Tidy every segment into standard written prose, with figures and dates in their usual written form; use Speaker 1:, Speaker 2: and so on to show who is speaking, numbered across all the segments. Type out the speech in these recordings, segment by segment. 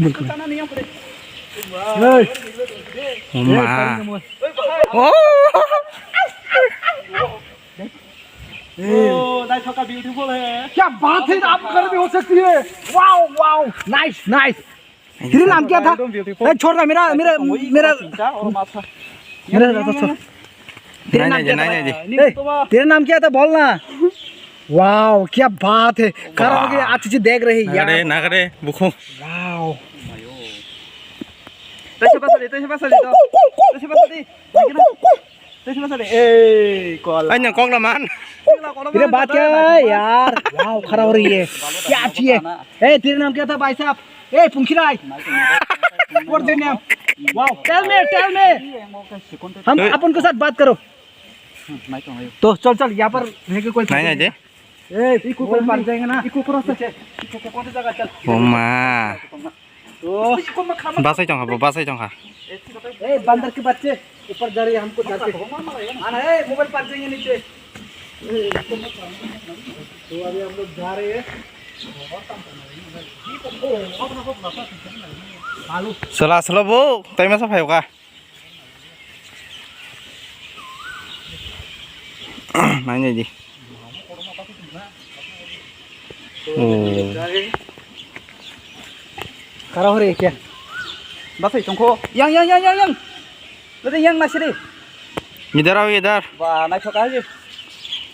Speaker 1: Beautiful है। क्या बात है, आप घर में हो सकती है। Wow wow, nice nice. तेरा नाम क्या था? छोड़ रहा, मेरा मेरा मेरा तेरा नाम क्या था बोलना। वाओ क्या बात है, खड़ा हो गया अच्छे से देख रही यार।
Speaker 2: ना करे बुखो।
Speaker 1: Wow
Speaker 2: anh nhận con là man
Speaker 1: तेरे बात क्या है यार। वाओ खड़ा हो रही है, क्या अच्छी है। ए तेरा नाम क्या था भाई साहब? ए Punkhirai, what your name? Wow tell me हम अपन के साथ बात करो। तो चल चल यहाँ पर रह के कोई
Speaker 2: नहीं नहीं जी
Speaker 1: ए इको पर पार जाएंगे ना, इको क्रॉस से कौन सी जगह चल।
Speaker 2: ओमा
Speaker 1: तो
Speaker 2: बस ही चौंका
Speaker 1: ए बंदर के बच्चे ऊपर जा रहे हैं, हमको डर के आना है। मोबाइल पार जाएंगे नीचे। तो अभी हम लोग जा रहे हैं।
Speaker 2: sela sela bu tay masa phải ka nanya gì
Speaker 1: खड़ा हो रही है क्या? बस ही तुमको yang अरे yang masih deh।
Speaker 2: इधर आओ इधर
Speaker 1: wah naik ke aja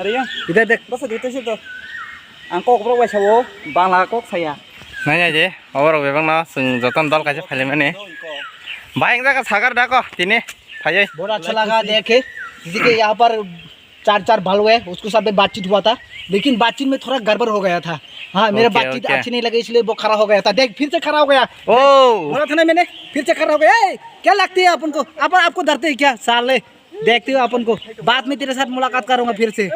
Speaker 1: अरे yang इधर देख बस itu situ angkok bro wes wo bangla kok saya
Speaker 2: nanya जी और बेबंग ना जों जतन दल कैसे फैले मैंने बाइक जगह सागर डाको तिने भाई
Speaker 1: बहुत अच्छा लगा देखे। किसी के यहाँ पर चार भालू है, उसको साथ में बातचीत हुआ था, लेकिन बातचीत में थोड़ा गड़बड़ हो गया था। हाँ मेरा बातचीत अच्छी नहीं लगी इसलिए वो खड़ा हो गया था। देख फिर से खड़ा हो गया।
Speaker 2: ओ
Speaker 1: बोला था ना मैंने, फिर से खड़ा हो गया। क्या लगती है अपन को? अपन आपको डरते हैं क्या साले? देखते हो अपन को, बाद में तेरे साथ मुलाकात करूंगा फिर से।